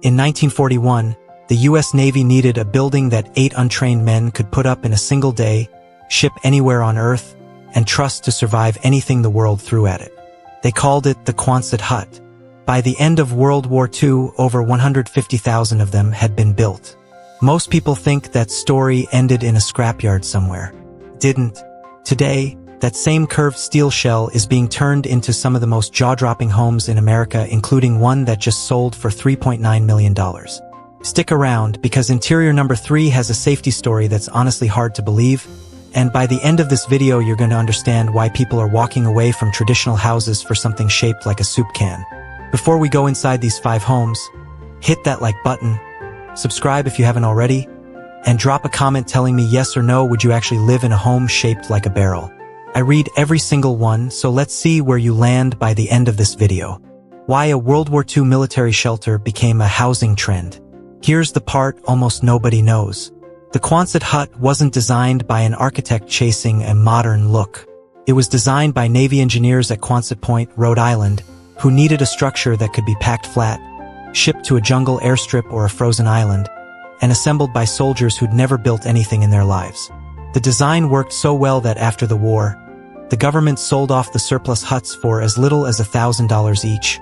In 1941, the U.S. Navy needed a building that 8 untrained men could put up in a single day, ship anywhere on Earth, and trust to survive anything the world threw at it. They called it the Quonset hut. By the end of World War II, over 150,000 of them had been built. Most people think that story ended in a scrapyard somewhere. Didn't. Today, that same curved steel shell is being turned into some of the most jaw-dropping homes in America, including one that just sold for $3.9 million. Stick around, because interior number 3 has a safety story that's honestly hard to believe, and by the end of this video you're going to understand why people are walking away from traditional houses for something shaped like a soup can. Before we go inside these 5 homes, hit that like button, subscribe if you haven't already, and drop a comment telling me yes or no, would you actually live in a home shaped like a barrel? I read every single one, so let's see where you land by the end of this video. Why a World War II military shelter became a housing trend. Here's the part almost nobody knows. The Quonset hut wasn't designed by an architect chasing a modern look. It was designed by Navy engineers at Quonset Point, Rhode Island, who needed a structure that could be packed flat, shipped to a jungle airstrip or a frozen island, and assembled by soldiers who'd never built anything in their lives. The design worked so well that after the war, the government sold off the surplus huts for as little as $1,000 each,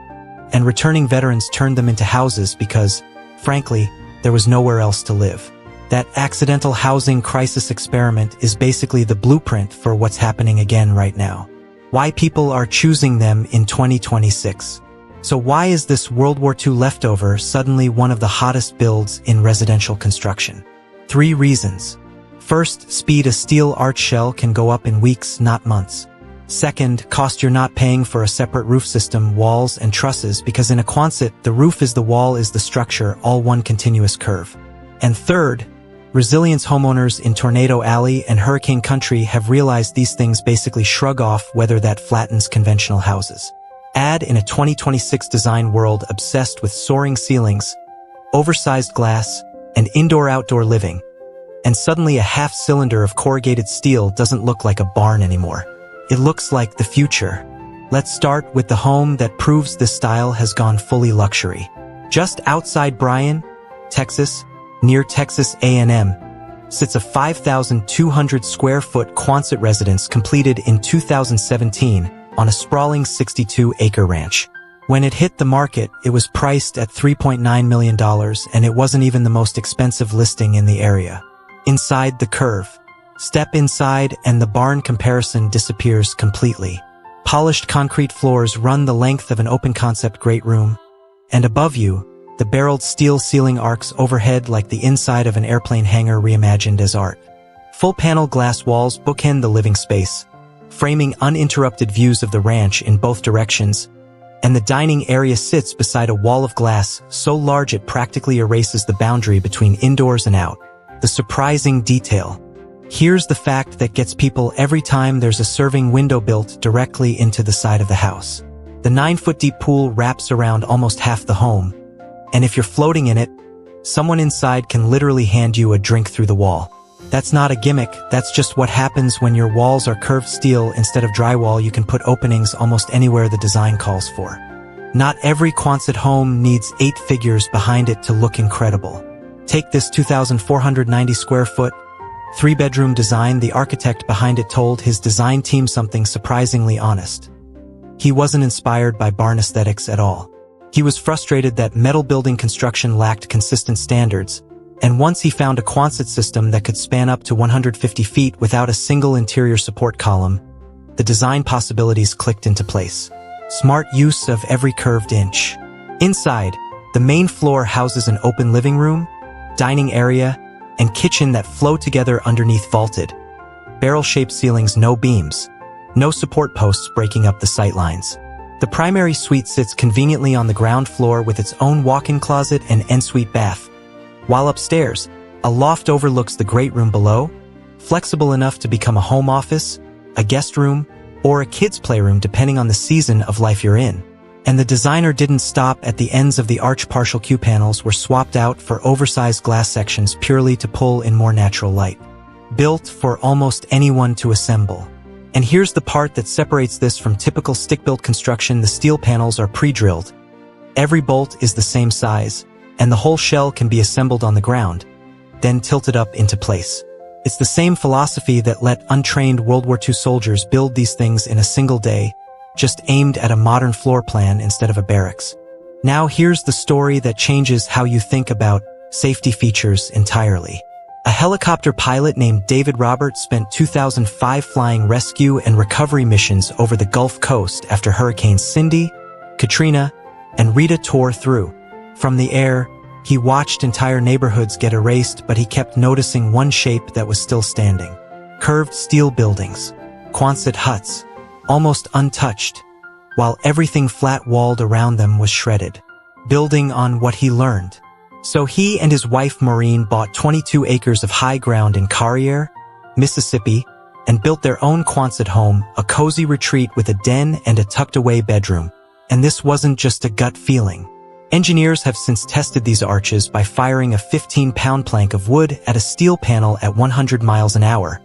and returning veterans turned them into houses because, frankly, there was nowhere else to live. That accidental housing crisis experiment is basically the blueprint for what's happening again right now. Why people are choosing them in 2026. So why is this World War II leftover suddenly one of the hottest builds in residential construction? 3 reasons. First, speed. A steel arch shell can go up in weeks, not months. Second, cost. You're not paying for a separate roof system, walls, and trusses, because in a Quonset, the roof is the wall is the structure, all one continuous curve. And third, resilience. Homeowners in Tornado Alley and Hurricane Country have realized these things basically shrug off weather that flattens conventional houses. Add in a 2026 design world obsessed with soaring ceilings, oversized glass, and indoor-outdoor living, and suddenly a half-cylinder of corrugated steel doesn't look like a barn anymore. It looks like the future. Let's start with the home that proves this style has gone fully luxury. Just outside Bryan, Texas, near Texas A&M, sits a 5,200 square foot Quonset residence completed in 2017 on a sprawling 62-acre ranch. When it hit the market, it was priced at $3.9 million, and it wasn't even the most expensive listing in the area. Inside the curve. Step inside and the barn comparison disappears completely. Polished concrete floors run the length of an open-concept great room, and above you, the barreled steel ceiling arcs overhead like the inside of an airplane hangar reimagined as art. Full-panel glass walls bookend the living space, framing uninterrupted views of the ranch in both directions, and the dining area sits beside a wall of glass so large it practically erases the boundary between indoors and out. The surprising detail. Here's the fact that gets people every time: there's a serving window built directly into the side of the house. The 9-foot deep pool wraps around almost half the home, and if you're floating in it, someone inside can literally hand you a drink through the wall. That's not a gimmick, that's just what happens when your walls are curved steel instead of drywall. You can put openings almost anywhere the design calls for. Not every Quonset home needs 8 figures behind it to look incredible. Take this 2,490 square foot, 3-bedroom design. The architect behind it told his design team something surprisingly honest. He wasn't inspired by barn aesthetics at all. He was frustrated that metal building construction lacked consistent standards, and once he found a Quonset system that could span up to 150 feet without a single interior support column, the design possibilities clicked into place. Smart use of every curved inch. Inside, the main floor houses an open living room, dining area, and kitchen that flow together underneath vaulted, barrel-shaped ceilings. No beams, no support posts breaking up the sightlines. The primary suite sits conveniently on the ground floor with its own walk-in closet and ensuite bath, while upstairs, a loft overlooks the great room below, flexible enough to become a home office, a guest room, or a kid's playroom depending on the season of life you're in. And the designer didn't stop at the ends of the arch. Partial Q panels were swapped out for oversized glass sections purely to pull in more natural light. Built for almost anyone to assemble. And here's the part that separates this from typical stick-built construction: the steel panels are pre-drilled. Every bolt is the same size, and the whole shell can be assembled on the ground, then tilted up into place. It's the same philosophy that let untrained World War II soldiers build these things in a single day, just aimed at a modern floor plan instead of a barracks. Now here's the story that changes how you think about safety features entirely. A helicopter pilot named David Roberts spent 2005 flying rescue and recovery missions over the Gulf Coast after Hurricanes Cindy, Katrina, and Rita tore through. From the air, he watched entire neighborhoods get erased, but he kept noticing one shape that was still standing. Curved steel buildings, Quonset huts, almost untouched, while everything flat-walled around them was shredded. Building on what he learned. So he and his wife Maureen bought 22 acres of high ground in Carriere, Mississippi, and built their own Quonset home, a cozy retreat with a den and a tucked-away bedroom. And this wasn't just a gut feeling. Engineers have since tested these arches by firing a 15-pound plank of wood at a steel panel at 100 miles an hour,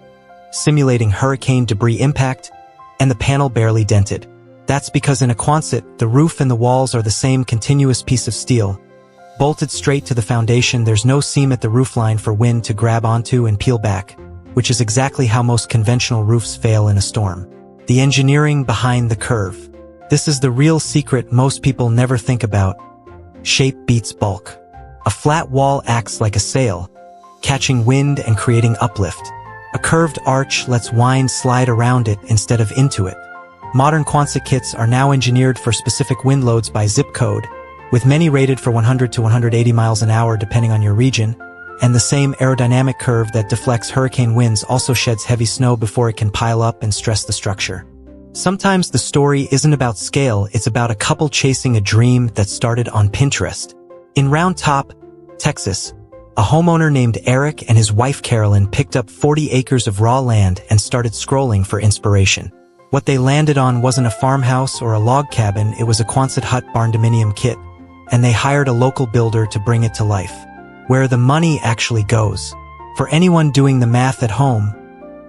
simulating hurricane debris impact, and the panel barely dented. That's because in a Quonset, the roof and the walls are the same continuous piece of steel. Bolted straight to the foundation, there's no seam at the roofline for wind to grab onto and peel back, which is exactly how most conventional roofs fail in a storm. The engineering behind the curve. This is the real secret most people never think about. Shape beats bulk. A flat wall acts like a sail, catching wind and creating uplift. A curved arch lets wind slide around it instead of into it. Modern Quonset kits are now engineered for specific wind loads by zip code, with many rated for 100 to 180 miles an hour depending on your region, and the same aerodynamic curve that deflects hurricane winds also sheds heavy snow before it can pile up and stress the structure. Sometimes the story isn't about scale, it's about a couple chasing a dream that started on Pinterest. In Round Top, Texas, a homeowner named Eric and his wife Carolyn picked up 40 acres of raw land and started scrolling for inspiration. What they landed on wasn't a farmhouse or a log cabin, it was a Quonset hut barndominium kit, and they hired a local builder to bring it to life. Where the money actually goes. For anyone doing the math at home,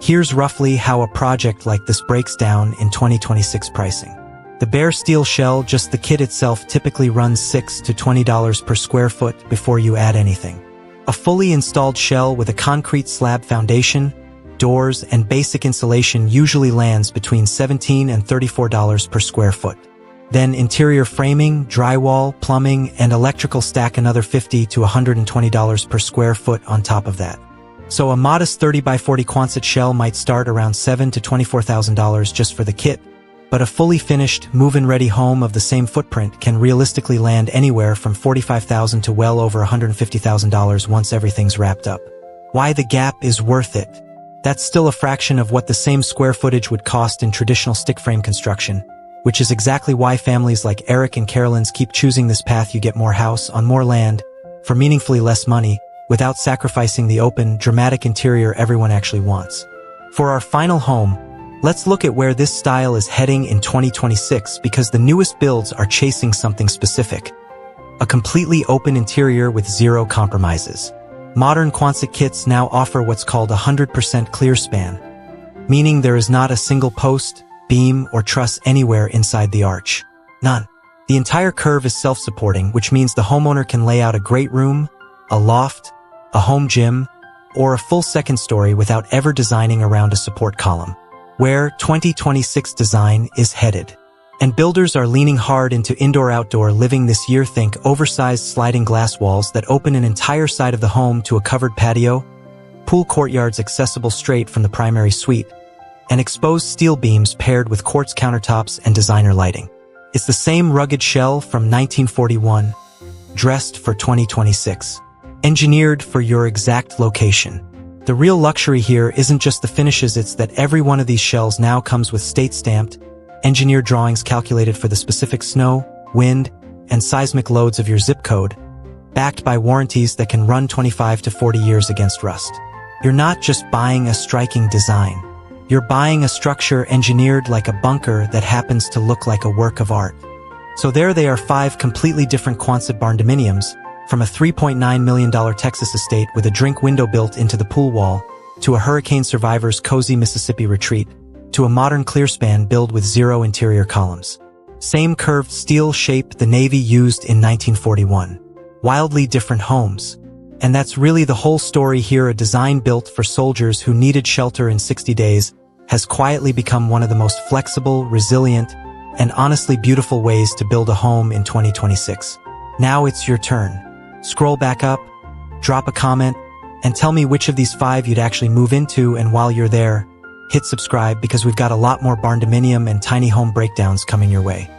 here's roughly how a project like this breaks down in 2026 pricing. The bare steel shell, just the kit itself, typically runs $6 to $20 per square foot before you add anything. A fully installed shell with a concrete slab foundation, doors, and basic insulation usually lands between $17 and $34 per square foot. Then interior framing, drywall, plumbing, and electrical stack another $50 to $120 per square foot on top of that. So a modest 30 by 40 Quonset shell might start around $7,000 to $24,000 just for the kit, but a fully finished, move-in ready home of the same footprint can realistically land anywhere from $45,000 to well over $150,000 once everything's wrapped up. Why the gap is worth it? That's still a fraction of what the same square footage would cost in traditional stick frame construction, which is exactly why families like Eric and Carolyn's keep choosing this path. You get more house on more land for meaningfully less money without sacrificing the open, dramatic interior everyone actually wants. For our final home, let's look at where this style is heading in 2026 because the newest builds are chasing something specific. A completely open interior with zero compromises. Modern Quonset kits now offer what's called 100% clear span, meaning there is not a single post, beam, or truss anywhere inside the arch. None. The entire curve is self-supporting, which means the homeowner can lay out a great room, a loft, a home gym, or a full second story without ever designing around a support column. Where 2026 design is headed. And builders are leaning hard into indoor-outdoor living this year. Think oversized sliding glass walls that open an entire side of the home to a covered patio, pool courtyards accessible straight from the primary suite, and exposed steel beams paired with quartz countertops and designer lighting. It's the same rugged shell from 1941, dressed for 2026. Engineered for your exact location. The real luxury here isn't just the finishes, it's that every one of these shells now comes with state-stamped, engineered drawings calculated for the specific snow, wind, and seismic loads of your zip code, backed by warranties that can run 25 to 40 years against rust. You're not just buying a striking design. You're buying a structure engineered like a bunker that happens to look like a work of art. So there they are, 5 completely different Quonset Barndominiums, from a $3.9 million Texas estate with a drink window built into the pool wall, to a hurricane survivor's cozy Mississippi retreat, to a modern clearspan build with 0 interior columns. Same curved steel shape the Navy used in 1941. wildly different homes. And that's really the whole story here. A design built for soldiers who needed shelter in 60 days has quietly become one of the most flexible, resilient, and honestly beautiful ways to build a home in 2026. Now it's your turn. Scroll back up, drop a comment, and tell me which of these 5 you'd actually move into. And while you're there, hit subscribe because we've got a lot more barndominium and tiny home breakdowns coming your way.